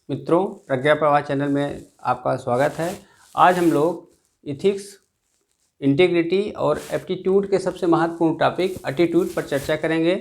मित्रों, प्रज्ञा प्रवाह चैनल में आपका स्वागत है। आज हम लोग इथिक्स, इंटीग्रिटी और एप्टीट्यूड के सबसे महत्वपूर्ण टॉपिक एटीट्यूड पर चर्चा करेंगे।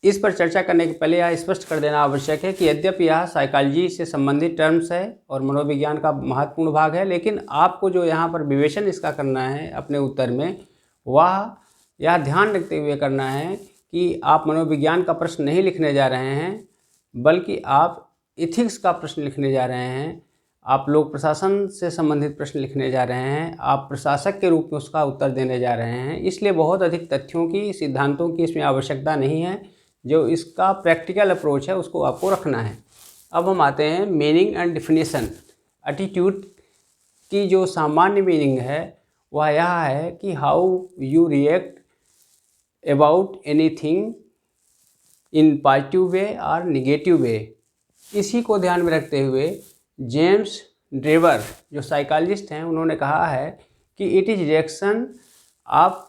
इस पर चर्चा करने के पहले यह स्पष्ट कर देना आवश्यक है कि यद्यपि यह साइकोलॉजी से संबंधित टर्म्स है और मनोविज्ञान का महत्वपूर्ण भाग है, लेकिन आपको जो यहाँ पर विवेचन इसका करना है अपने उत्तर में, वह यह ध्यान रखते हुए करना है कि आप मनोविज्ञान का प्रश्न नहीं लिखने जा रहे हैं, बल्कि आप इथिक्स का प्रश्न लिखने जा रहे हैं। आप लोग प्रशासन से संबंधित प्रश्न लिखने जा रहे हैं, आप प्रशासक के रूप में उसका उत्तर देने जा रहे हैं। इसलिए बहुत अधिक तथ्यों की, सिद्धांतों की इसमें आवश्यकता नहीं है। जो इसका प्रैक्टिकल अप्रोच है उसको आपको रखना है। अब हम आते हैं मीनिंग एंड डिफिनीसन। एटीट्यूड की जो सामान्य मीनिंग है वह यह है कि how you react about anything in positive way और निगेटिव वे। इसी को ध्यान में रखते हुए जेम्स ड्रेवर जो साइकोलॉजिस्ट हैं, उन्होंने कहा है कि it is reaction of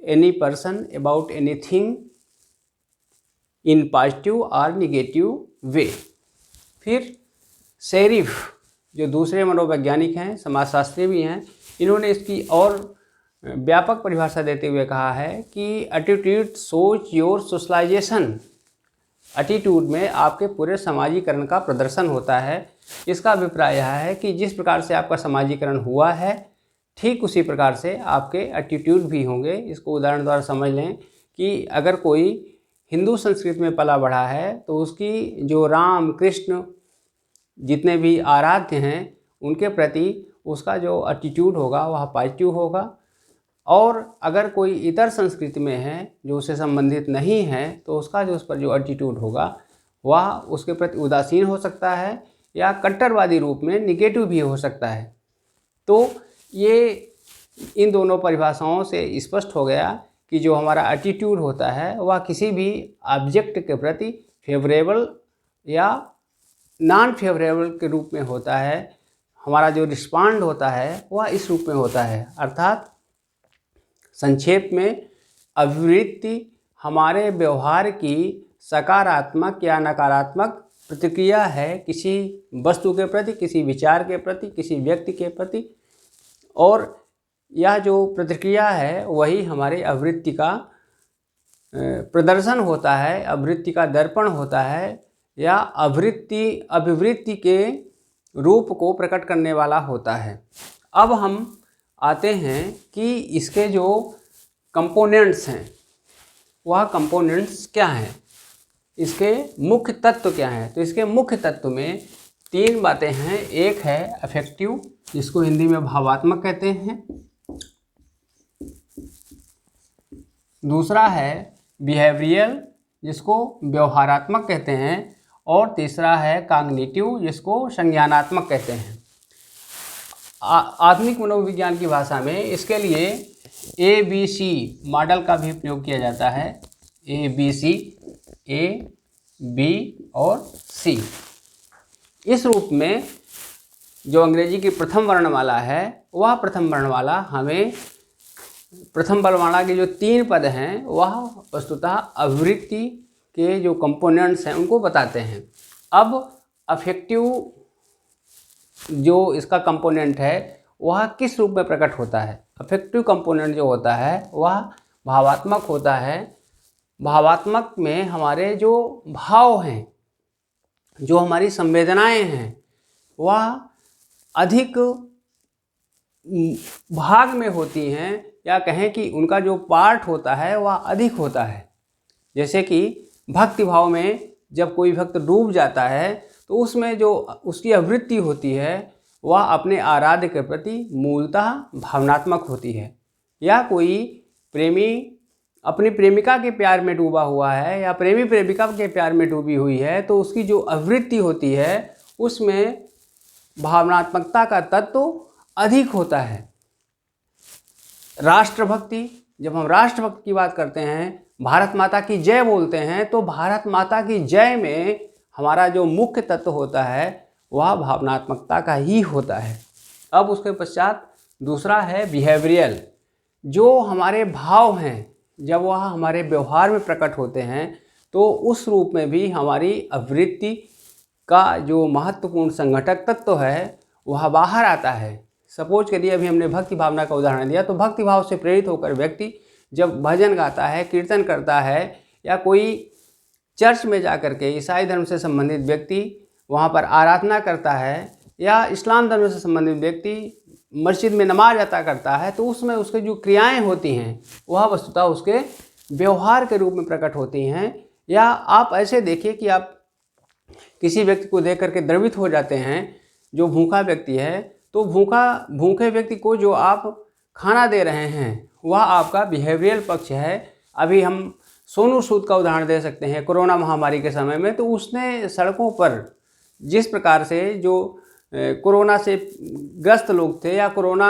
any person about anything in positive और निगेटिव वे। फिर शेरिफ जो दूसरे मनोवैज्ञानिक हैं, समाजशास्त्री भी हैं, इन्होंने इसकी और व्यापक परिभाषा देते हुए कहा है कि attitude shows your socialisation. Attitude में आपके पूरे समाजीकरण का प्रदर्शन होता है। इसका अभिप्राय यह है कि जिस प्रकार से आपका समाजीकरण हुआ है, ठीक उसी प्रकार से आपके एटीट्यूड भी होंगे। इसको उदाहरण द्वारा समझ लें कि अगर कोई हिंदू संस्कृति में पला बढ़ा है तो उसकी जो राम कृष्ण जितने भी आराध्य हैं उनके प्रति उसका जो एटीट्यूड होगा वह पॉजिटिव होगा। और अगर कोई इतर संस्कृति में है जो उससे संबंधित नहीं है तो उसका जो उस पर जो एटीट्यूड होगा वह उसके प्रति उदासीन हो सकता है या कट्टरवादी रूप में निगेटिव भी हो सकता है। तो ये इन दोनों परिभाषाओं से स्पष्ट हो गया कि जो हमारा एटीट्यूड होता है वह किसी भी ऑब्जेक्ट के प्रति फेवरेबल या नॉन फेवरेबल के रूप में होता है। हमारा जो रिस्पॉन्ड होता है वह इस रूप में होता है, अर्थात संक्षेप में अभिवृत्ति हमारे व्यवहार की सकारात्मक या नकारात्मक प्रतिक्रिया है किसी वस्तु के प्रति, किसी विचार के प्रति, किसी व्यक्ति के प्रति। और यह जो प्रतिक्रिया है वही हमारे अभिवृत्ति का प्रदर्शन होता है, अभिवृत्ति का दर्पण होता है या अभिवृत्ति के रूप को प्रकट करने वाला होता है। अब हम आते हैं कि इसके जो कंपोनेंट्स हैं वह कंपोनेंट्स क्या हैं, इसके मुख्य तत्व क्या हैं। तो इसके मुख्य तत्व में तीन बातें हैं। एक है अफेक्टिव, जिसको हिंदी में भावात्मक कहते हैं। दूसरा है बिहेवियरल, जिसको व्यवहारात्मक कहते हैं। और तीसरा है कॉग्निटिव, जिसको संज्ञानात्मक कहते हैं। आधुनिक मनोविज्ञान की भाषा में इसके लिए ABC मॉडल का भी प्रयोग किया जाता है। ABC, A, B और C। इस रूप में जो अंग्रेजी की प्रथम वर्णमाला है वह प्रथम वर्णमाला हमें प्रथम वर्णमाला के जो तीन पद हैं वह वस्तुतः अभिवृत्ति के जो कंपोनेंट्स हैं उनको बताते हैं। अब अफेक्टिव जो इसका कंपोनेंट है वह किस रूप में प्रकट होता है। अफेक्टिव कंपोनेंट जो होता है वह भावात्मक होता है। भावात्मक में हमारे जो भाव हैं, जो हमारी संवेदनाएं हैं, वह अधिक भाग में होती हैं, या कहें कि उनका जो पार्ट होता है वह अधिक होता है। जैसे कि भक्ति भाव में जब कोई भक्त डूब जाता है तो उसमें जो उसकी अभिवृत्ति होती है वह अपने आराध्य के प्रति मूलतः भावनात्मक होती है। या कोई प्रेमी अपनी प्रेमिका के प्यार में डूबा हुआ है या प्रेमी प्रेमिका के प्यार में डूबी हुई है तो उसकी जो अभिवृत्ति होती है उसमें भावनात्मकता का तत्व अधिक होता है। राष्ट्रभक्ति, जब हम राष्ट्रभक्ति की बात करते हैं, भारत माता की जय बोलते हैं, तो भारत माता की जय में हमारा जो मुख्य तत्व होता है वह भावनात्मकता का ही होता है। अब उसके पश्चात दूसरा है बिहेवियरल। जो हमारे भाव हैं जब वह हमारे व्यवहार में प्रकट होते हैं तो उस रूप में भी हमारी अभिवृत्ति का जो महत्वपूर्ण संघटक तत्व है वह बाहर आता है। सपोज करिए अभी हमने भक्ति भावना का उदाहरण दिया, तो भक्ति भाव से प्रेरित होकर व्यक्ति जब भजन गाता है, कीर्तन करता है, या कोई चर्च में जा कर के ईसाई धर्म से संबंधित व्यक्ति वहाँ पर आराधना करता है, या इस्लाम धर्म से संबंधित व्यक्ति मस्जिद में नमाज अता करता है, तो उसमें उसके जो क्रियाएं होती हैं वह वस्तुतः उसके व्यवहार के रूप में प्रकट होती हैं। या आप ऐसे देखिए कि आप किसी व्यक्ति को देख करके द्रवित हो जाते हैं, जो भूखा व्यक्ति है, तो भूखे व्यक्ति को जो आप खाना दे रहे हैं वह आपका बिहेवियरल पक्ष है। अभी हम सोनू सूद का उदाहरण दे सकते हैं। कोरोना महामारी के समय में तो उसने सड़कों पर जिस प्रकार से जो कोरोना से ग्रस्त लोग थे, या कोरोना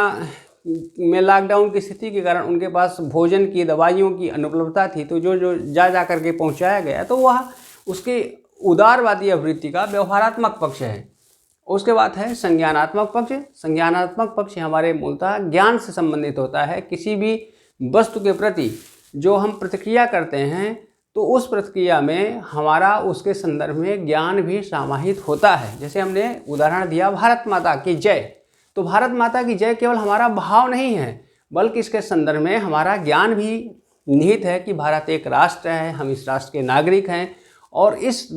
में लॉकडाउन की स्थिति के कारण उनके पास भोजन की, दवाइयों की अनुपलब्धता थी, तो जो जा करके पहुंचाया गया, तो वह उसके उदारवादी आवृत्ति का व्यवहारात्मक पक्ष है। उसके बाद है संज्ञानात्मक पक्ष। संज्ञानात्मक पक्ष हमारे मूलतः ज्ञान से संबंधित होता है। किसी भी वस्तु के प्रति जो हम प्रतिक्रिया करते हैं, तो उस प्रतिक्रिया में हमारा उसके संदर्भ में ज्ञान भी समाहित होता है। जैसे हमने उदाहरण दिया भारत माता की जय, तो भारत माता की जय केवल हमारा भाव नहीं है, बल्कि इसके संदर्भ में हमारा ज्ञान भी निहित है कि भारत एक राष्ट्र है, हम इस राष्ट्र के नागरिक हैं, और इस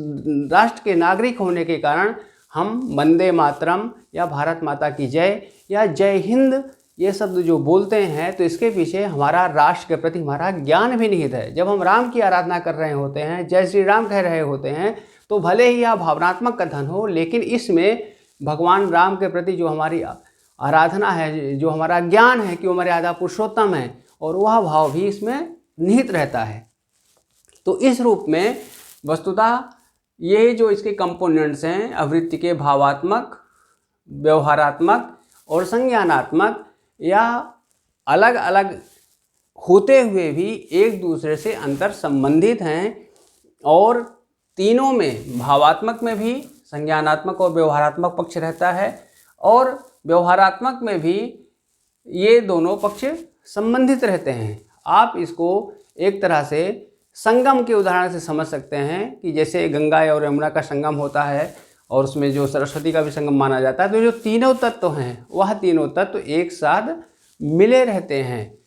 राष्ट्र के नागरिक होने के कारण हम वंदे मातरम या भारत माता की जय या जय हिंद ये शब्द जो बोलते हैं, तो इसके पीछे हमारा राष्ट्र के प्रति हमारा ज्ञान भी निहित है। जब हम राम की आराधना कर रहे होते हैं, जय श्री राम कह रहे होते हैं, तो भले ही यह भावनात्मक कथन हो, लेकिन इसमें भगवान राम के प्रति जो हमारी आराधना है, जो हमारा ज्ञान है कि वो हमारे आधा पुरुषोत्तम है, और वह भाव भी इसमें निहित रहता है। तो इस रूप में वस्तुतः ये जो इसके कंपोनेंट्स हैं, आवृत्ति के भावात्मक, व्यवहारात्मक और संज्ञानात्मक, या अलग अलग होते हुए भी एक दूसरे से अंतर संबंधित हैं, और तीनों में भावात्मक में भी संज्ञानात्मक और व्यवहारात्मक पक्ष रहता है, और व्यवहारात्मक में भी ये दोनों पक्ष संबंधित रहते हैं। आप इसको एक तरह से संगम के उदाहरण से समझ सकते हैं कि जैसे गंगा और यमुना का संगम होता है, और उसमें जो सरस्वती का भी संगम माना जाता है, तो जो तीनों तत्व हैं वह तीनों तत्व एक साथ मिले रहते हैं।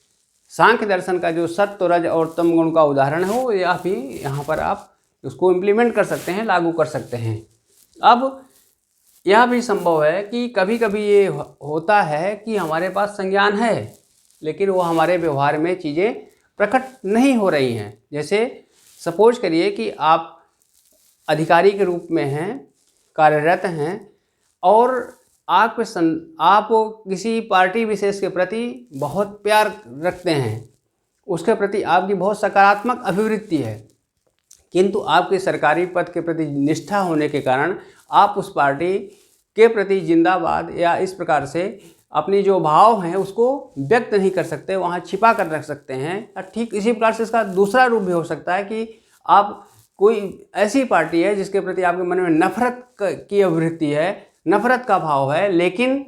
सांख्य दर्शन का जो सत्व, रज और तम गुण का उदाहरण हो, या भी यहाँ पर आप उसको इम्प्लीमेंट कर सकते हैं, लागू कर सकते हैं। अब यह भी संभव है कि कभी कभी ये होता है कि हमारे पास संज्ञान है, लेकिन वो हमारे व्यवहार में चीज़ें प्रकट नहीं हो रही हैं। जैसे सपोज करिए कि आप अधिकारी के रूप में हैं, कार्यरत हैं, और आप किसी पार्टी विशेष के प्रति बहुत प्यार रखते हैं, उसके प्रति आपकी बहुत सकारात्मक अभिवृत्ति है, किंतु आपके सरकारी पद के प्रति निष्ठा होने के कारण आप उस पार्टी के प्रति जिंदाबाद या इस प्रकार से अपनी जो भाव हैं उसको व्यक्त नहीं कर सकते, वहाँ छिपा कर रख सकते हैं। ठीक इसी प्रकार से इसका दूसरा रूप भी हो सकता है कि आप कोई ऐसी पार्टी है जिसके प्रति आपके मन में नफरत की अभिवृत्ति है, नफरत का भाव है, लेकिन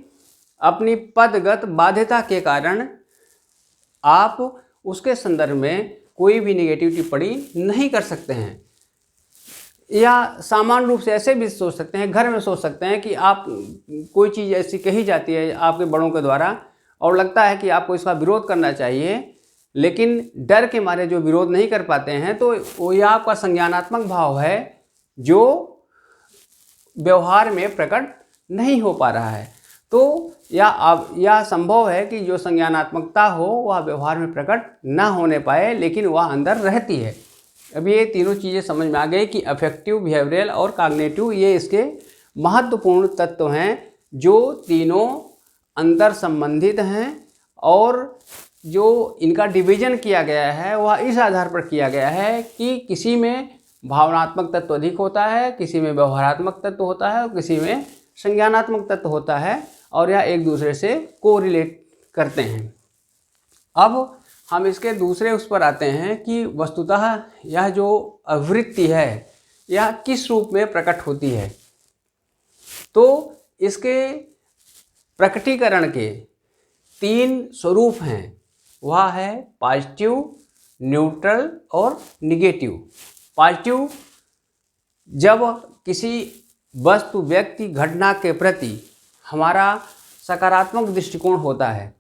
अपनी पदगत बाध्यता के कारण आप उसके संदर्भ में कोई भी निगेटिव टिप्पणी नहीं कर सकते हैं। या सामान्य रूप से ऐसे भी सोच सकते हैं, घर में सोच सकते हैं कि आप कोई चीज़ ऐसी कही जाती है आपके बड़ों के द्वारा, और लगता है कि आपको इसका विरोध करना चाहिए, लेकिन डर के मारे जो विरोध नहीं कर पाते हैं, तो वो यह आपका संज्ञानात्मक भाव है जो व्यवहार में प्रकट नहीं हो पा रहा है। तो यह संभव है कि जो संज्ञानात्मकता हो वह व्यवहार में प्रकट ना होने पाए, लेकिन वह अंदर रहती है। अब ये तीनों चीज़ें समझ में आ गई कि अफेक्टिव, बिहेवियरल और कॉग्निटिव ये इसके महत्वपूर्ण तत्व हैं, जो तीनों अंतर संबंधित हैं, और जो इनका डिवीजन किया गया है वह इस आधार पर किया गया है कि किसी में भावनात्मक तत्व अधिक होता है, किसी में व्यवहारात्मक तत्व होता है, और किसी में संज्ञानात्मक तत्व होता है, और यह एक दूसरे से कोरिलेट करते हैं। अब हम इसके दूसरे उस पर आते हैं कि वस्तुतः यह जो आवृत्ति है यह किस रूप में प्रकट होती है। तो इसके प्रकटीकरण के 3 स्वरूप हैं, वह है पॉजिटिव, न्यूट्रल और निगेटिव। पॉजिटिव, जब किसी वस्तु व्यक्ति घटना के प्रति हमारा सकारात्मक दृष्टिकोण होता है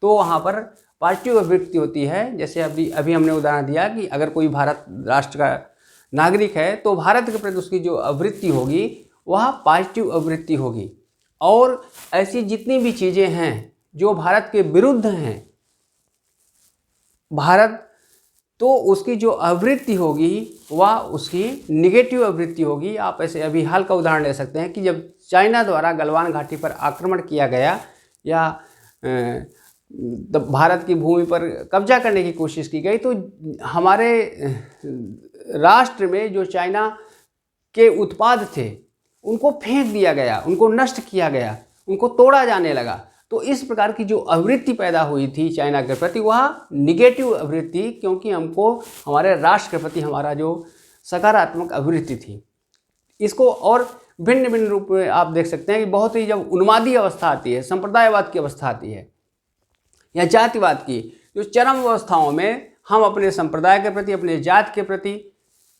तो वहाँ पर पॉजिटिव अभिवृत्ति होती है। जैसे अभी हमने उदाहरण दिया कि अगर कोई भारत राष्ट्र का नागरिक है तो भारत के प्रति उसकी जो अभिवृत्ति होगी वह पॉजिटिव अभिवृत्ति होगी। और ऐसी जितनी भी चीज़ें हैं जो भारत के विरुद्ध हैं भारत, तो उसकी जो अभिवृत्ति होगी वह उसकी निगेटिव अभिवृत्ति होगी। आप ऐसे अभी हाल का उदाहरण ले सकते हैं कि जब चाइना द्वारा गलवान घाटी पर आक्रमण किया गया या भारत की भूमि पर कब्जा करने की कोशिश की गई तो हमारे राष्ट्र में जो चाइना के उत्पाद थे उनको फेंक दिया गया, उनको नष्ट किया गया, उनको तोड़ा जाने लगा। तो इस प्रकार की जो अभिवृत्ति पैदा हुई थी चाइना के प्रति वह निगेटिव अभिवृत्ति, क्योंकि हमको हमारे राष्ट्र के प्रति हमारा जो सकारात्मक अभिवृत्ति थी। इसको और भिन्न भिन्न रूप में आप देख सकते हैं कि बहुत ही जब उन्मादी अवस्था आती है, संप्रदायवाद की अवस्था आती है या जातिवाद की, जो चरम अवस्थाओं में हम अपने संप्रदाय के प्रति, अपने जात के प्रति,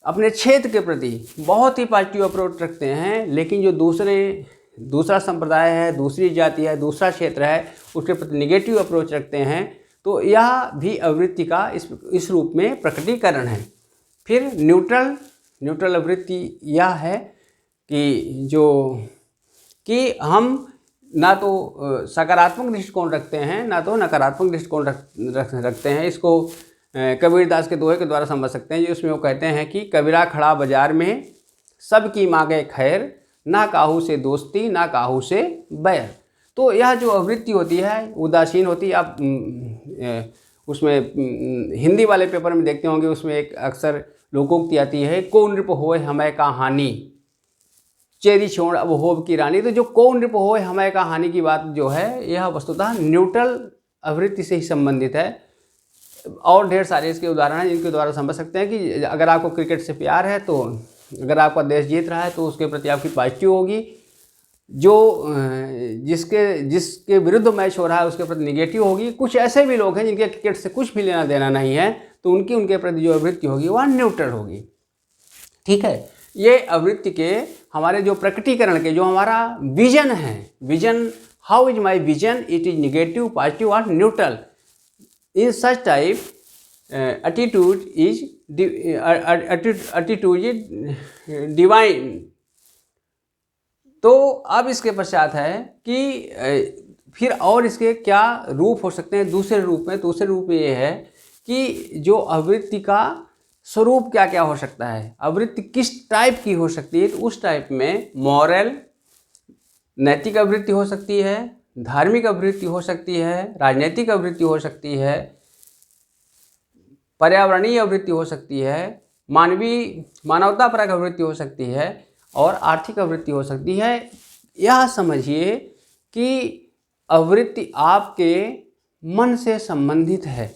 अपने क्षेत्र के प्रति बहुत ही पॉजिटिव अप्रोच रखते हैं, लेकिन जो दूसरा संप्रदाय है, दूसरी जाति है, दूसरा क्षेत्र है उसके प्रति निगेटिव अप्रोच रखते हैं, तो यह भी अभिवृत्ति का इस रूप में प्रकटीकरण है। फिर न्यूट्रल अभिवृत्ति यह है कि हम ना तो सकारात्मक दृष्टिकोण रखते हैं ना तो नकारात्मक दृष्टिकोण रखते हैं। इसको कबीरदास के दोहे के द्वारा समझ सकते हैं, जिसमें वो कहते हैं कि कबीरा खड़ा बाजार में सबकी मांगे खैर, ना काहू से दोस्ती ना काहू से बैर। तो यह जो अभिवृत्ति होती है उदासीन होती है। आप उसमें हिंदी वाले पेपर में देखते होंगे, उसमें एक अक्सर लोकोक्ति आती है, को नृप होए हमें कहानी चेरी छोड़ अब होब की रानी। तो जो को नृप होए हमें कहानी की बात जो है यह वस्तुतः न्यूट्रल अभिवृत्ति से ही संबंधित है। और ढेर सारे इसके उदाहरण हैं जिनके द्वारा समझ सकते हैं कि अगर आपको क्रिकेट से प्यार है तो अगर आपका देश जीत रहा है तो उसके प्रति आपकी पॉजिटिव होगी, जो जिसके विरुद्ध मैच हो रहा है उसके प्रति निगेटिव होगी। कुछ ऐसे भी लोग हैं जिनके क्रिकेट से कुछ भी लेना देना नहीं है तो उनके प्रति जो अभिवृत्ति होगी वह न्यूट्रल होगी। ठीक है, ये अभिवृत्ति के हमारे जो प्रकटीकरण के जो हमारा विजन है, vision how is my vision, it is negative, positive और neutral. In such type attitude is divine. तो अब इसके पश्चात है कि फिर और इसके क्या रूप हो सकते हैं दूसरे रूप में ये है कि जो अभिवृत्ति का स्वरूप क्या क्या हो सकता है, अभिवृत्ति किस टाइप की हो सकती है। तो उस टाइप में मॉरल नैतिक अभिवृत्ति हो सकती है, धार्मिक अभिवृत्ति हो सकती है, राजनीतिक अभिवृत्ति हो सकती है, पर्यावरणीय अभिवृत्ति हो सकती है, मानवतापरक अभिवृत्ति हो सकती है और आर्थिक अभिवृत्ति हो सकती है। यह समझिए कि अभिवृत्ति आपके मन से संबंधित है।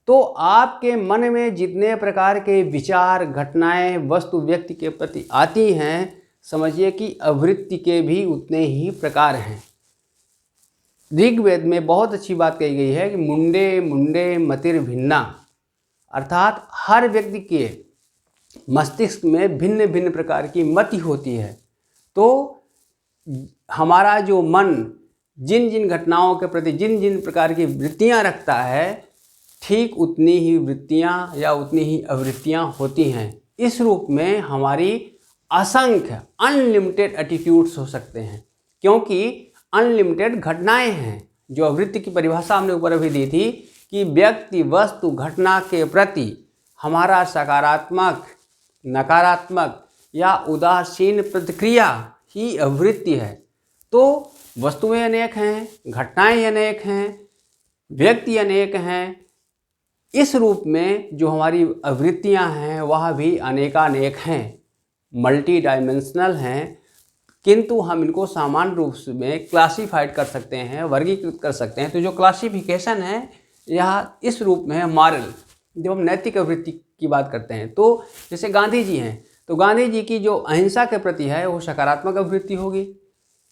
तो आपके मन में जितने प्रकार के विचार, घटनाएं, वस्तु, व्यक्ति के प्रति आती हैं, समझिए कि अभिवृत्ति के भी उतने ही प्रकार हैं। ऋग्वेद में बहुत अच्छी बात कही गई है कि मुंडे मुंडे मतिर भिन्ना, अर्थात हर व्यक्ति के मस्तिष्क में भिन्न भिन्न प्रकार की मति होती है। तो हमारा जो मन जिन जिन घटनाओं के प्रति जिन जिन प्रकार की वृत्तियां रखता है, ठीक उतनी ही वृत्तियां या उतनी ही अवृत्तियां होती हैं। इस रूप में हमारी असंख्य अनलिमिटेड एटीट्यूड्स हो सकते हैं, क्योंकि अनलिमिटेड घटनाएं हैं। जो अवृत्ति की परिभाषा हमने ऊपर अभी दी थी कि व्यक्ति, वस्तु, घटना के प्रति हमारा सकारात्मक, नकारात्मक या उदासीन प्रतिक्रिया ही अभिवृत्ति है। तो वस्तुएं अनेक हैं, घटनाएं अनेक हैं, व्यक्ति अनेक हैं। इस रूप में जो हमारी अभिवृत्तियां हैं वह भी अनेकानेक हैं, मल्टी डायमेंशनल हैं, किंतु हम इनको सामान्य रूप में क्लासीफाइड कर सकते हैं, वर्गीकृत कर सकते हैं। तो जो क्लासिफिकेशन है यह इस रूप में है मॉरल। जब हम नैतिक अभिवृत्ति की बात करते हैं तो जैसे गांधी जी हैं, तो गांधी जी की जो अहिंसा के प्रति है वो सकारात्मक अभिवृत्ति होगी।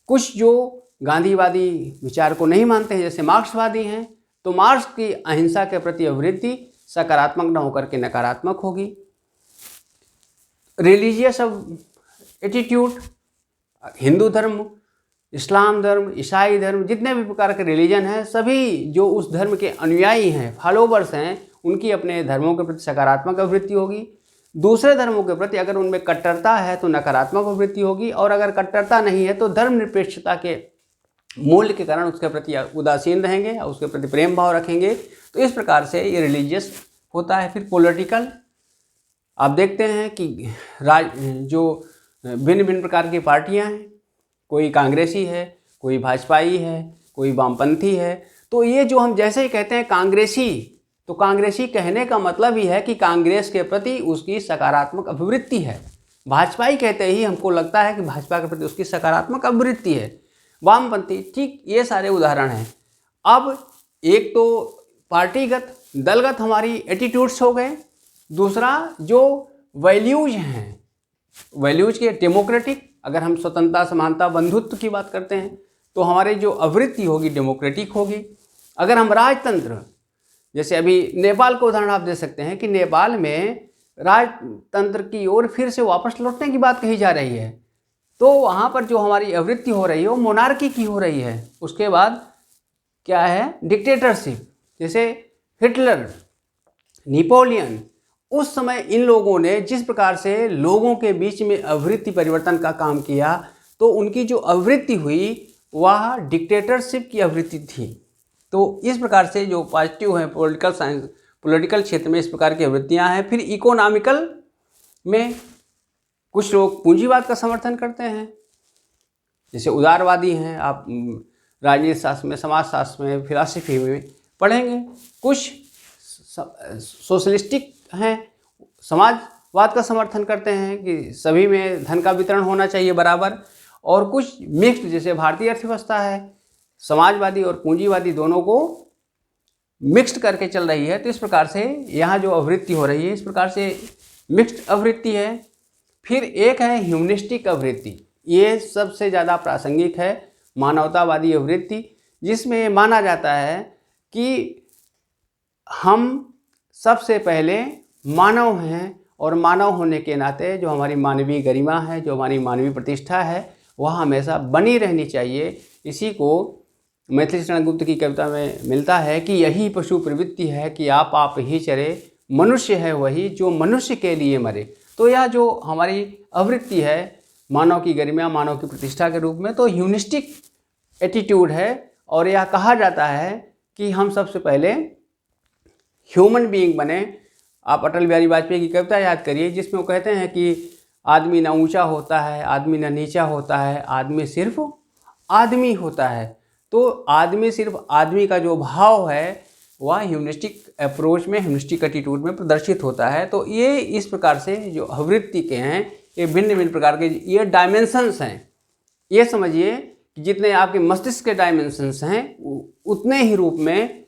कुछ जो गांधीवादी विचार को नहीं मानते हैं जैसे मार्क्सवादी हैं, तो मार्क्स की अहिंसा के प्रति अभिवृत्ति सकारात्मक न होकर के नकारात्मक होगी। रिलीजियस एटीट्यूड, हिंदू धर्म, इस्लाम धर्म, ईसाई धर्म, जितने भी प्रकार के रिलीजन हैं, सभी जो उस धर्म के अनुयायी हैं, फॉलोवर्स हैं, उनकी अपने धर्मों के प्रति सकारात्मक अभिवृत्ति होगी। दूसरे धर्मों के प्रति अगर उनमें कट्टरता है तो नकारात्मक अभिवृत्ति होगी, और अगर कट्टरता नहीं है तो धर्मनिरपेक्षता के मूल्य के कारण उसके प्रति उदासीन रहेंगे और उसके प्रति प्रेम भाव रखेंगे। तो इस प्रकार से ये रिलीजियस होता है। फिर पॉलिटिकल, आप देखते हैं कि जो भिन्न भिन्न प्रकार की पार्टियां हैं, कोई कांग्रेसी है, कोई भाजपाई है, कोई वामपंथी है। तो ये जो हम जैसे ही कहते हैं कांग्रेसी, तो कांग्रेसी कहने का मतलब ही है कि कांग्रेस के प्रति उसकी सकारात्मक अभिवृत्ति है। भाजपाई कहते ही हमको लगता है कि भाजपा के प्रति उसकी सकारात्मक अभिवृत्ति है। वामपंथी, ठीक, ये सारे उदाहरण हैं। अब एक तो पार्टीगत, दलगत हमारी एटीट्यूड्स हो गए। दूसरा जो वैल्यूज हैं, वैल्यूज के डेमोक्रेटिक, अगर हम स्वतंत्रता, समानता, बंधुत्व की बात करते हैं तो हमारे जो अभिवृत्ति होगी डेमोक्रेटिक होगी। अगर हम राजतंत्र, जैसे अभी नेपाल का उदाहरण आप दे सकते हैं कि नेपाल में राजतंत्र की ओर फिर से वापस लौटने की बात कही जा रही है, तो वहाँ पर जो हमारी अभिवृत्ति हो रही है वो मोनार्की की हो रही है। उसके बाद क्या है, डिक्टेटरशिप, जैसे हिटलर, नेपोलियन। उस समय इन लोगों ने जिस प्रकार से लोगों के बीच में अभिवृत्ति परिवर्तन का काम किया, तो उनकी जो अभिवृत्ति हुई वह डिक्टेटरशिप की अभिवृत्ति थी। तो इस प्रकार से जो पॉजिटिव है पॉलिटिकल साइंस, पॉलिटिकल क्षेत्र में इस प्रकार की अभिवृत्तियाँ हैं। फिर इकोनॉमिकल में कुछ लोग पूंजीवाद का समर्थन करते हैं, जैसे उदारवादी हैं। आप राजनीति शास्त्र में, समाजशास्त्र में, फिलॉसफी में पढ़ेंगे। कुछ सोशलिस्टिक हैं, समाजवाद का समर्थन करते हैं कि सभी में धन का वितरण होना चाहिए बराबर। और कुछ मिक्स्ड, जैसे भारतीय अर्थव्यवस्था है, समाजवादी और पूंजीवादी दोनों को मिक्स्ड करके चल रही है। तो इस प्रकार से यहाँ जो अभिवृत्ति हो रही है, इस प्रकार से मिक्स्ड अभिवृत्ति है। फिर एक है ह्यूमनिस्टिक अभिवृत्ति, ये सबसे ज़्यादा प्रासंगिक है, मानवतावादी अभिवृत्ति, जिसमें माना जाता है कि हम सबसे पहले मानव हैं और मानव होने के नाते जो हमारी मानवीय गरिमा है, जो हमारी मानवीय प्रतिष्ठा है, वह हमेशा बनी रहनी चाहिए। इसी को मैथिली शरण गुप्त की कविता में मिलता है कि यही पशु प्रवृत्ति है कि आप ही चरे, मनुष्य है वही जो मनुष्य के लिए मरे। तो यह जो हमारी अभिवृत्ति है मानव की गरिमा, मानव की प्रतिष्ठा के रूप में, तो ह्यूमनिस्टिक एटीट्यूड है। और यह कहा जाता है कि हम सबसे पहले ह्यूमन बीइंग बने। आप अटल बिहारी वाजपेयी की कविता याद करिए, जिसमें वो कहते हैं कि आदमी ना ऊंचा होता है, आदमी ना नीचा होता है, आदमी सिर्फ आदमी होता है। तो आदमी सिर्फ आदमी का जो भाव है वह ह्यूमनिस्टिक अप्रोच में, ह्यूमनिस्टिक एटीट्यूड में प्रदर्शित होता है। तो ये इस प्रकार से जो अभिवृत्ति के हैं, ये भिन्न भिन्न प्रकार के ये डायमेंशंस हैं। ये समझिए कि जितने आपके मस्तिष्क के डायमेंशंस हैं उतने ही रूप में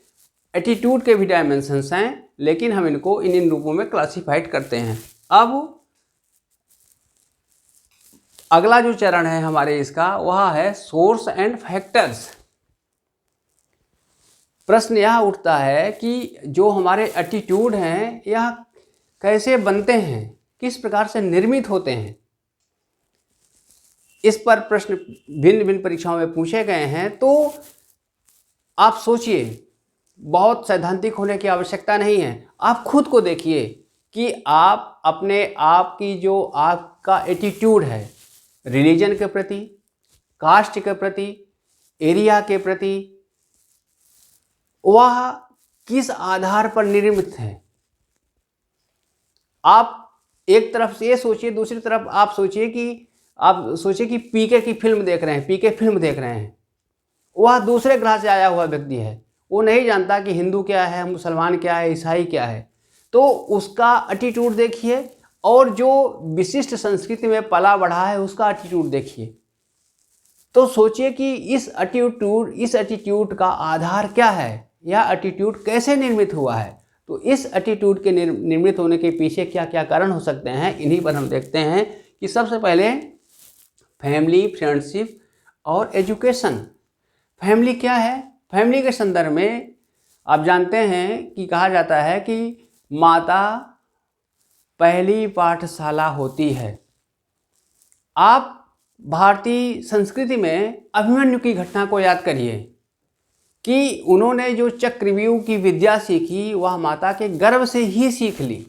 एटीट्यूड के भी डायमेंशंस हैं, लेकिन हम इनको इन रूपों में क्लासिफाइड करते हैं। अब अगला जो चरण है हमारे इसका, वह है सोर्स एंड फैक्टर्स। प्रश्न यह उठता है कि जो हमारे एटीट्यूड हैं यह कैसे बनते हैं, किस प्रकार से निर्मित होते हैं। इस पर प्रश्न भिन्न भिन्न परीक्षाओं में पूछे गए हैं। तो आप सोचिए, बहुत सैद्धांतिक होने की आवश्यकता नहीं है। आप खुद को देखिए कि आप अपने आप की जो आपका एटीट्यूड है रिलीजन के प्रति, कास्ट के प्रति, एरिया के प्रति, वह किस आधार पर निर्मित है। आप एक तरफ से ये सोचिए, दूसरी तरफ आप सोचिए कि पीके की फिल्म देख रहे हैं, पीके फिल्म देख रहे हैं। वह दूसरे ग्रह से आया हुआ व्यक्ति है, वो नहीं जानता कि हिंदू क्या है, मुसलमान क्या है, ईसाई क्या है। तो उसका एटीट्यूड देखिए, और जो विशिष्ट संस्कृति में पला बढ़ा है उसका एटीट्यूड देखिए। तो सोचिए कि इस एटीट्यूड का आधार क्या है, यह एटीट्यूड कैसे निर्मित हुआ है। तो इस एटीट्यूड के निर्मित होने के पीछे क्या क्या कारण हो सकते हैं, इन्हीं पर हम देखते हैं कि सबसे पहले फैमिली, फ्रेंडशिप और एजुकेशन। फैमिली क्या है? फैमिली के संदर्भ में आप जानते हैं कि कहा जाता है कि माता पहली पाठशाला होती है। आप भारतीय संस्कृति में अभिमन्यु की घटना को याद करिए कि उन्होंने जो चक्रव्यूह की विद्या सीखी वह माता के गर्भ से ही सीख ली।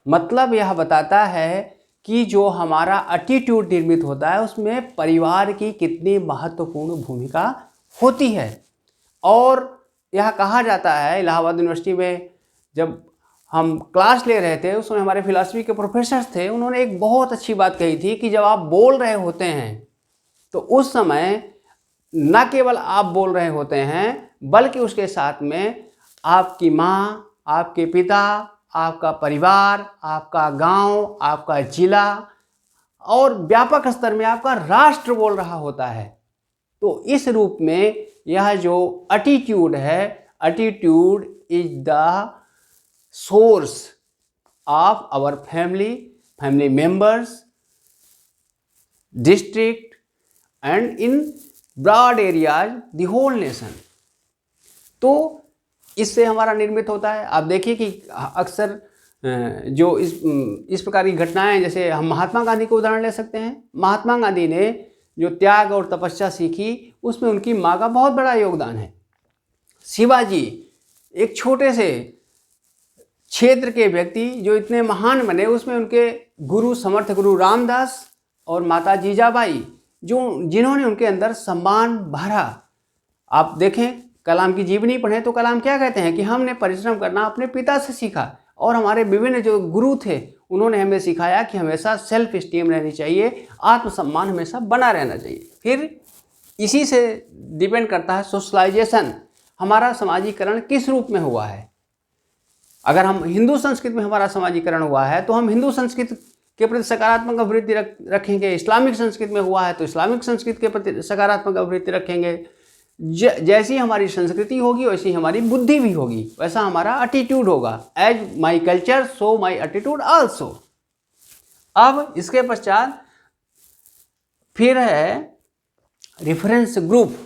मतलब यह बताता है कि जो हमारा एटीट्यूड निर्मित होता है उसमें परिवार की कितनी महत्वपूर्ण भूमिका होती है। और यह कहा जाता है, इलाहाबाद यूनिवर्सिटी में जब हम क्लास ले रहे थे उसमें हमारे फिलॉसफी के प्रोफेसर थे, उन्होंने एक बहुत अच्छी बात कही थी कि जब आप बोल रहे होते हैं तो उस समय न केवल आप बोल रहे होते हैं बल्कि उसके साथ में आपकी माँ, आपके पिता, आपका परिवार, आपका गांव, आपका जिला और व्यापक स्तर में आपका राष्ट्र बोल रहा होता है। तो इस रूप में यह जो एटीट्यूड है, attitude is the source of our family members, district and in broad areas the whole nation. तो इससे हमारा निर्मित होता है। आप देखिए कि अक्सर जो इस प्रकार की घटनाएं, जैसे हम महात्मा गांधी को उदाहरण ले सकते हैं। महात्मा गांधी ने जो त्याग और तपस्या सीखी उसमें उनकी माँ का बहुत बड़ा योगदान है। शिवाजी एक छोटे से क्षेत्र के व्यक्ति जो इतने महान बने, उसमें उनके गुरु समर्थ गुरु रामदास और माता जीजाबाई जिन्होंने उनके अंदर सम्मान भरा। आप देखें, कलाम की जीवनी पढ़ें तो कलाम क्या कहते हैं कि हमने परिश्रम करना अपने पिता से सीखा और हमारे विभिन्न जो गुरु थे उन्होंने हमें सिखाया कि हमेशा सेल्फ स्टीम रहनी चाहिए, आत्मसम्मान हमेशा बना रहना चाहिए। फिर इसी से डिपेंड करता है सोशलाइजेशन, हमारा समाजीकरण किस रूप में हुआ है। अगर हम हिंदू संस्कृति में हमारा समाजीकरण हुआ है तो हम हिंदू संस्कृति के प्रति सकारात्मक अभिवृत्ति रखेंगे। इस्लामिक संस्कृति में हुआ है तो इस्लामिक संस्कृति के प्रति सकारात्मक अभिवृत्ति रखेंगे। जैसी हमारी संस्कृति होगी वैसी हमारी बुद्धि भी होगी, वैसा हमारा एटीट्यूड होगा। As my culture so my attitude also. अब इसके पश्चात फिर है रेफरेंस ग्रुप।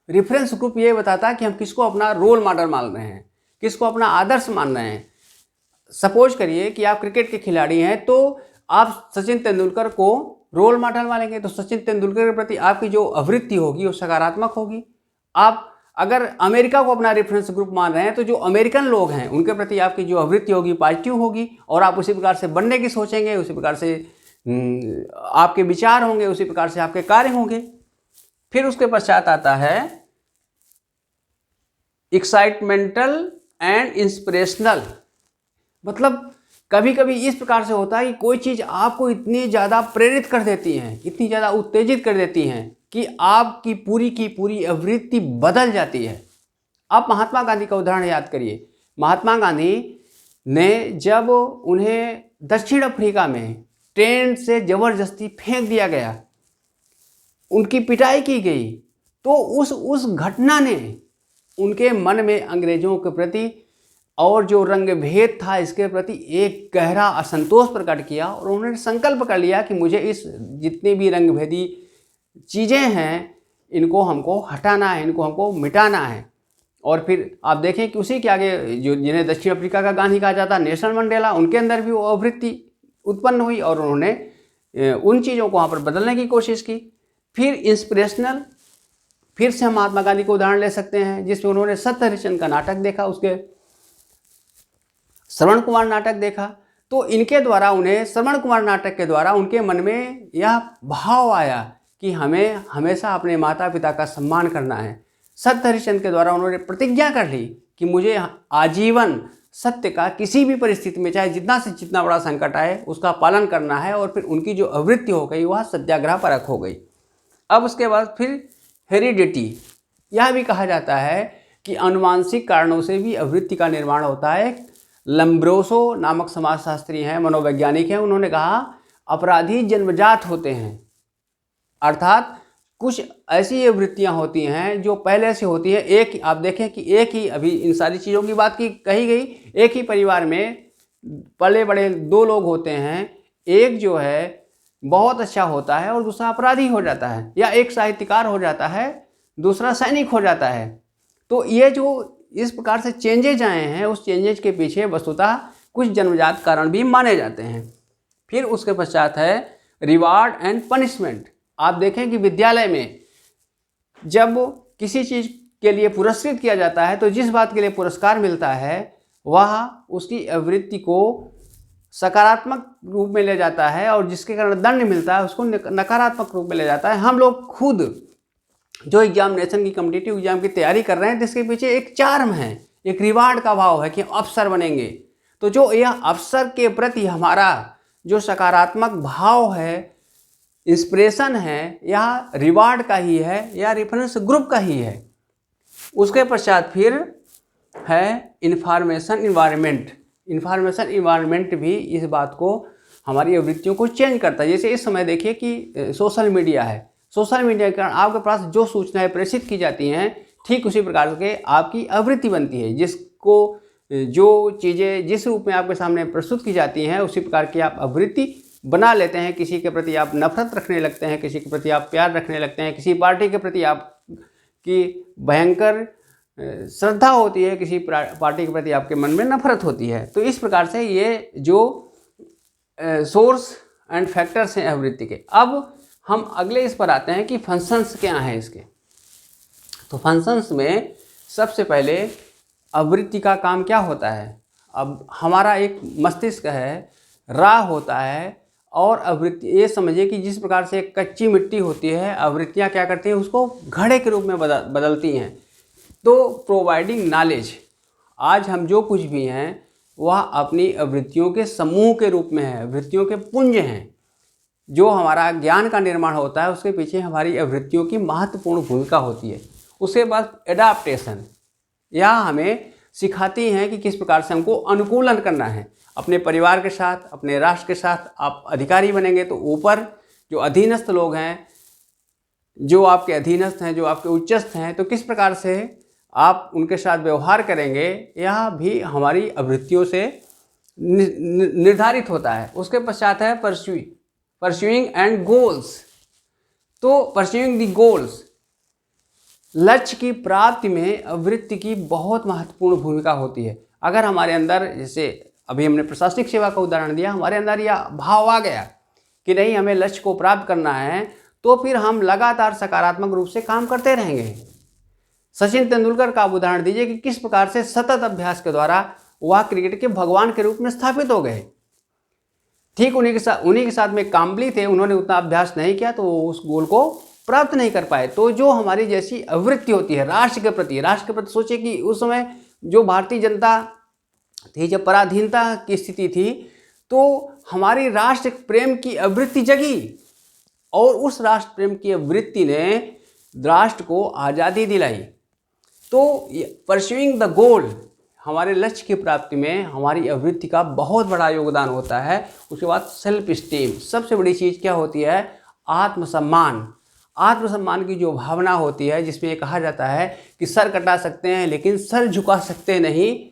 रेफरेंस ग्रुप ये बताता है कि हम किसको अपना रोल मॉडल मान रहे हैं, किसको अपना आदर्श मान रहे हैं। सपोज करिए कि आप क्रिकेट के खिलाड़ी हैं तो आप सचिन तेंदुलकर को रोल मॉडल मानेंगे, तो सचिन तेंदुलकर के प्रति आपकी जो आवृत्ति होगी वो सकारात्मक होगी। आप अगर अमेरिका को अपना रेफरेंस ग्रुप मान रहे हैं तो जो अमेरिकन लोग हैं उनके प्रति आपकी जो आवृत्ति होगी पॉजिटिव होगी और आप उसी प्रकार से बनने की सोचेंगे, उसी प्रकार से आपके विचार होंगे, उसी प्रकार से आपके कार्य होंगे। फिर उसके पश्चात आता है एक्साइटमेंटल एंड इंस्पिरेशनल। मतलब कभी कभी इस प्रकार से होता है कि कोई चीज़ आपको इतनी ज़्यादा प्रेरित कर देती है, इतनी ज़्यादा उत्तेजित कर देती हैं कि आपकी पूरी की पूरी आवृत्ति बदल जाती है। आप महात्मा गांधी का उदाहरण याद करिए। महात्मा गांधी ने जब उन्हें दक्षिण अफ्रीका में ट्रेन से ज़बरदस्ती फेंक दिया गया, उनकी पिटाई की गई, तो उस घटना ने उनके मन में अंग्रेज़ों के प्रति और जो रंग भेद था इसके प्रति एक गहरा असंतोष प्रकट किया और उन्होंने संकल्प कर लिया कि मुझे इस जितने भी रंग भेदी चीज़ें हैं इनको हमको हटाना है, इनको हमको मिटाना है। और फिर आप देखें कि उसी के आगे जो जिन्हें दक्षिण अफ्रीका का गांधी कहा जाता है, नेल्सन मंडेला, उनके अंदर भी वो आवृत्ति उत्पन्न हुई और उन्होंने उन चीज़ों को वहाँ पर बदलने की कोशिश की। फिर इंस्पिरेशनल, फिर से हम महात्मा गांधी को उदाहरण ले सकते हैं जिसमें उन्होंने सत्य हरिश्चंद्र का नाटक देखा, उसके श्रवण कुमार नाटक देखा, तो इनके द्वारा उन्हें श्रवण कुमार नाटक के द्वारा उनके मन में यह भाव आया कि हमें हमेशा अपने माता पिता का सम्मान करना है। सत्य हरिश्चंद्र के द्वारा उन्होंने प्रतिज्ञा कर ली कि मुझे आजीवन सत्य का किसी भी परिस्थिति में चाहे जितना से जितना बड़ा संकट आए उसका पालन करना है। और फिर उनकी जो आवृत्ति हो गई वह सत्याग्रह परक हो गई। अब उसके बाद फिर हेरिडिटी, यह भी कहा जाता है कि अनुवांशिक कारणों से भी आवृत्ति का निर्माण होता है। लम्ब्रोसो नामक समाजशास्त्री हैं, मनोवैज्ञानिक हैं, उन्होंने कहा अपराधी जन्मजात होते हैं, अर्थात कुछ ऐसी वृत्तियां होती हैं जो पहले से होती है। एक आप देखें कि एक ही, अभी इन सारी चीज़ों की बात की कही गई, एक ही परिवार में पले बड़े दो लोग होते हैं, एक जो है बहुत अच्छा होता है और दूसरा अपराधी हो जाता है, या एक साहित्यकार हो जाता है दूसरा सैनिक हो जाता है। तो ये जो इस प्रकार से चेंजेज आए हैं उस चेंजेज के पीछे वस्तुतः कुछ जन्मजात कारण भी माने जाते हैं। फिर उसके पश्चात है रिवार्ड एंड पनिशमेंट। आप देखें कि विद्यालय में जब किसी चीज़ के लिए पुरस्कृत किया जाता है तो जिस बात के लिए पुरस्कार मिलता है वह उसकी आवृत्ति को सकारात्मक रूप में ले जाता है और जिसके कारण दंड मिलता है उसको नकारात्मक रूप में ले जाता है। हम लोग खुद जो एग्जामिनेशन की कॉम्पिटिटिव एग्जाम की तैयारी कर रहे हैं जिसके पीछे एक चार्म है, एक रिवार्ड का भाव है कि अफसर बनेंगे। तो जो यह अफसर के प्रति हमारा जो सकारात्मक भाव है, इंस्पिरेशन है, यह रिवार्ड का ही है या रेफरेंस ग्रुप का ही है। उसके पश्चात फिर है इन्फॉर्मेशन इन्वायरमेंट। इन्फॉर्मेशन इन्वायरमेंट भी इस बात को हमारी आवृत्तियों को चेंज करता है। जैसे इस समय देखिए कि सोशल मीडिया है, सोशल मीडिया के कारण आपके पास जो सूचनाएं प्रेषित की जाती हैं ठीक उसी प्रकार के आपकी आवृत्ति बनती है। जिसको जो चीज़ें जिस रूप में आपके सामने प्रस्तुत की जाती हैं उसी प्रकार की आप आवृत्ति बना लेते हैं। किसी के प्रति आप नफरत रखने लगते हैं, किसी के प्रति आप प्यार रखने लगते हैं, किसी पार्टी के प्रति आपकी भयंकर श्रद्धा होती है, किसी पार्टी के प्रति आपके मन में नफरत होती है। तो इस प्रकार से ये जो सोर्स एंड फैक्टर्स हैं आवृत्ति के। अब हम अगले इस पर आते हैं कि फंक्शंस क्या हैं इसके। तो फंक्शंस में सबसे पहले आवृत्ति का काम क्या होता है। अब हमारा एक मस्तिष्क है, राह होता है और आवृत्ति, ये समझिए कि जिस प्रकार से एक कच्ची मिट्टी होती है, आवृत्तियाँ क्या करती हैं उसको घड़े के रूप में बदलती हैं। तो प्रोवाइडिंग नॉलेज, आज हम जो कुछ भी हैं वह अपनी आवृत्तियों के समूह के रूप में है, आवृत्तियों के पुंज हैं। जो हमारा ज्ञान का निर्माण होता है उसके पीछे हमारी आवृत्तियों की महत्वपूर्ण भूमिका होती है। उसके बाद एडाप्टेशन, यह हमें सिखाती हैं कि किस प्रकार से हमको अनुकूलन करना है अपने परिवार के साथ, अपने राष्ट्र के साथ। आप अधिकारी बनेंगे तो ऊपर जो अधीनस्थ लोग हैं, जो आपके अधीनस्थ हैं, जो आपके उच्चस्थ हैं, तो किस प्रकार से आप उनके साथ व्यवहार करेंगे यह भी हमारी आवृत्तियों से निर्धारित होता है। उसके पश्चात है परस्यूइंग एंड गोल्स। तो परस्यूइंग द गोल्स, लक्ष्य की प्राप्ति में आवृत्ति की बहुत महत्वपूर्ण भूमिका होती है। अगर हमारे अंदर, जैसे अभी हमने प्रशासनिक सेवा का उदाहरण दिया, हमारे अंदर यह भाव आ गया कि नहीं हमें लक्ष्य को प्राप्त करना है, तो फिर हम लगातार सकारात्मक रूप से काम करते रहेंगे। सचिन तेंदुलकर का आप उदाहरण दीजिए कि किस प्रकार से सतत अभ्यास के द्वारा वह क्रिकेट के भगवान के रूप में स्थापित हो गए। ठीक उन्हीं के साथ में काम्बली थे, उन्होंने उतना अभ्यास नहीं किया तो उस गोल को प्राप्त नहीं कर पाए। तो जो हमारी जैसी आवृत्ति होती है राष्ट्र के प्रति सोचिए कि उस समय जो भारतीय जनता थी, जब पराधीनता की स्थिति थी, तो हमारी राष्ट्र प्रेम की आवृत्ति जगी और उस राष्ट्र प्रेम की आवृत्ति ने राष्ट्र को आज़ादी दिलाई। तो परस्यूइंग द गोल, हमारे लक्ष्य की प्राप्ति में हमारी आवृत्ति का बहुत बड़ा योगदान होता है। उसके बाद सेल्फ स्टीम, सबसे बड़ी चीज़ क्या होती है, आत्मसम्मान। आत्मसम्मान की जो भावना होती है, जिसमें ये कहा जाता है कि सर कटा सकते हैं लेकिन सर झुका सकते नहीं,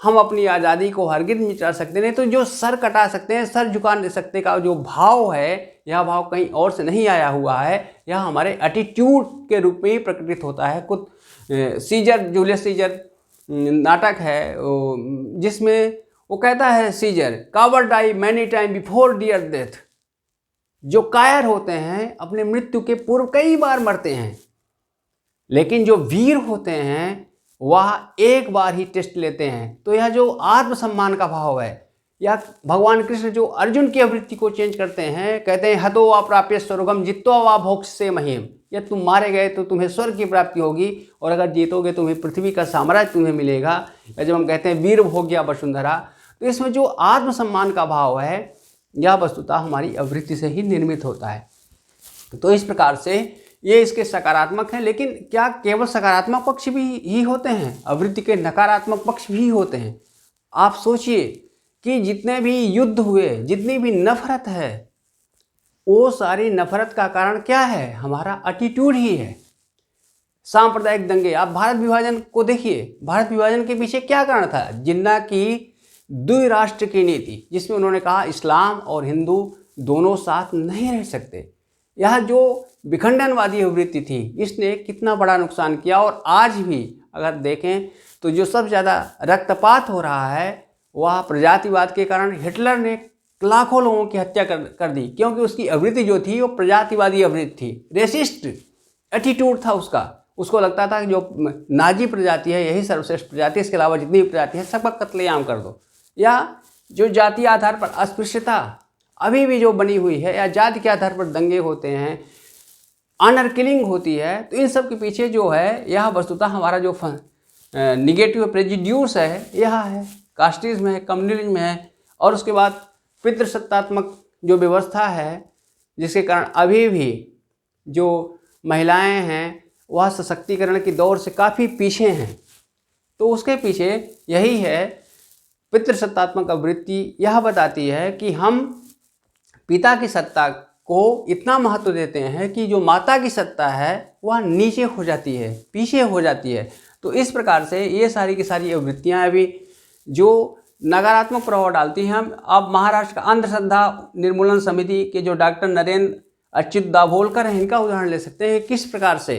हम अपनी आज़ादी को हरगिज़ मिटा सकते नहीं। तो जो सर कटा सकते हैं, सर झुका नहीं सकते का जो भाव है, यह भाव कहीं और से नहीं आया हुआ है, यह हमारे एटीट्यूड के रूप में ही प्रकटित होता है। कुछ जूलियस सीजर नाटक है जिसमें वो कहता है, Caesar coward die many time before their death. जो कायर होते हैं अपने मृत्यु के पूर्व कई बार मरते हैं, लेकिन जो वीर होते हैं वह एक बार ही टेस्ट लेते हैं। तो यह जो आत्मसम्मान का भाव है, या भगवान कृष्ण जो अर्जुन की आवृत्ति को चेंज करते हैं, कहते हैं हतो वा प्राप्य स्वर्गम जित्वा वा भोक्ष्ये महीम। या तुम मारे गए तो तुम्हें स्वर्ग की प्राप्ति होगी और अगर जीतोगे तुम्हें पृथ्वी का साम्राज्य तुम्हें मिलेगा। या जब हम कहते हैं वीर भोग्या वसुंधरा, तो इसमें जो आत्मसम्मान का भाव है यह वस्तुतः हमारी आवृत्ति से ही निर्मित होता है। तो इस प्रकार से ये इसके सकारात्मक हैं, लेकिन क्या केवल सकारात्मक पक्ष भी ही होते हैं, आवृत्ति के नकारात्मक पक्ष भी होते हैं। आप सोचिए कि जितने भी युद्ध हुए, जितनी भी नफरत है, वो सारी नफरत का कारण क्या है, हमारा एटीट्यूड ही है। सांप्रदायिक दंगे, आप भारत विभाजन को देखिए, भारत विभाजन के पीछे क्या कारण था, जिन्ना की द्विराष्ट्र की नीति, जिसमें उन्होंने कहा इस्लाम और हिंदू दोनों साथ नहीं रह सकते। यह जो विखंडनवादी आवृत्ति थी, इसने कितना बड़ा नुकसान किया। और आज भी अगर देखें तो जो सबसे ज़्यादा रक्तपात हो रहा है वह प्रजातिवाद के कारण हिटलर ने लाखों लोगों की हत्या कर दी, क्योंकि उसकी आवृत्ति जो थी वो प्रजातिवादी आवृत्ति थी, रेसिस्ट एटीट्यूड था उसका। उसको लगता था कि जो नाजी प्रजाति है यही सर्वश्रेष्ठ प्रजाति, इसके अलावा जितनी भी प्रजाति है सबका कत्लेआम कर दो। या जो जातीय आधार पर अस्पृश्यता अभी भी जो बनी हुई है, या जाति के आधार पर दंगे होते हैं, ऑनर किलिंग होती है, तो इन सब के पीछे जो है यह वस्तुतः हमारा जो निगेटिव प्रेजुड्यूस है यह है, कास्टिज्म है, कम्युनलिज्म है। और उसके बाद पितृसत्तात्मक जो व्यवस्था है, जिसके कारण अभी भी जो महिलाएं हैं वह सशक्तिकरण की दौर से काफ़ी पीछे हैं। तो उसके पीछे यही है, पितृसत्तात्मक आवृत्ति यह बताती है कि हम पिता की सत्ता को इतना महत्व देते हैं कि जो माता की सत्ता है वह नीचे हो जाती है, पीछे हो जाती है। तो इस प्रकार से ये सारी की सारी आवृत्तियाँ अभी जो नकारात्मक प्रभाव डालती हैं। हम अब महाराष्ट्र का अंधश्रद्धा निर्मूलन समिति के जो डॉक्टर नरेंद्र अच्युत दाभोलकर हैं, इनका उदाहरण ले सकते हैं। किस प्रकार से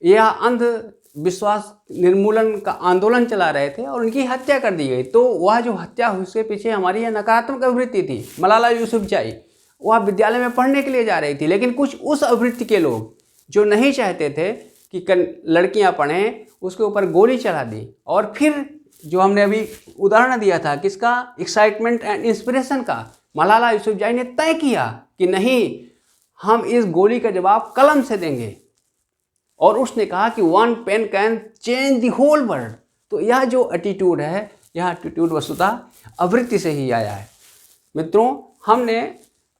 यह अंधविश्वास निर्मूलन का आंदोलन चला रहे थे और उनकी हत्या कर दी गई। तो वह जो हत्या हुई उसके पीछे हमारी यह नकारात्मक आवृत्ति थी। मलाला यूसुफजई वह विद्यालय में पढ़ने के लिए जा रही थी, लेकिन कुछ उस आवृत्ति के लोग जो नहीं चाहते थे कि लड़कियां पढ़ें, उसके ऊपर गोली चला दी। और फिर जो हमने अभी उदाहरण दिया था किसका, एक्साइटमेंट एंड इंस्पिरेशन का, मलाला यूसुफजई ने तय किया कि नहीं, हम इस गोली का जवाब कलम से देंगे। और उसने कहा कि one pen can change the whole world. तो यह जो एटीट्यूड है, यह एटीट्यूड वस्तुतः आवृत्ति से ही आया है। मित्रों, हमने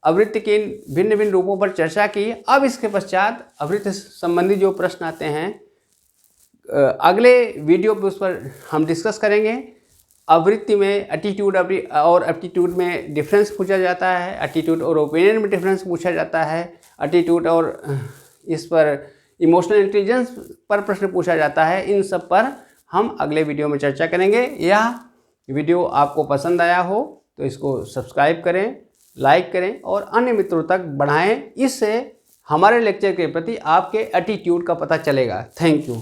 आवृत्ति के भिन्न भिन्न रूपों पर चर्चा की। अब इसके पश्चात आवृत्ति संबंधी जो प्रश्न आते हैं अगले वीडियो पे उस पर हम डिस्कस करेंगे। आवृत्ति में एटीट्यूड और एप्टीट्यूड में डिफरेंस पूछा जाता है, एटीट्यूड और ओपिनियन में डिफरेंस पूछा जाता है, एटीट्यूड और इस पर इमोशनल इंटेलिजेंस पर प्रश्न पूछा जाता है। इन सब पर हम अगले वीडियो में चर्चा करेंगे। यह वीडियो आपको पसंद आया हो तो इसको सब्सक्राइब करें, लाइक करें और अन्य मित्रों तक बढ़ाएं। इससे हमारे लेक्चर के प्रति आपके एटीट्यूड का पता चलेगा। Thank you.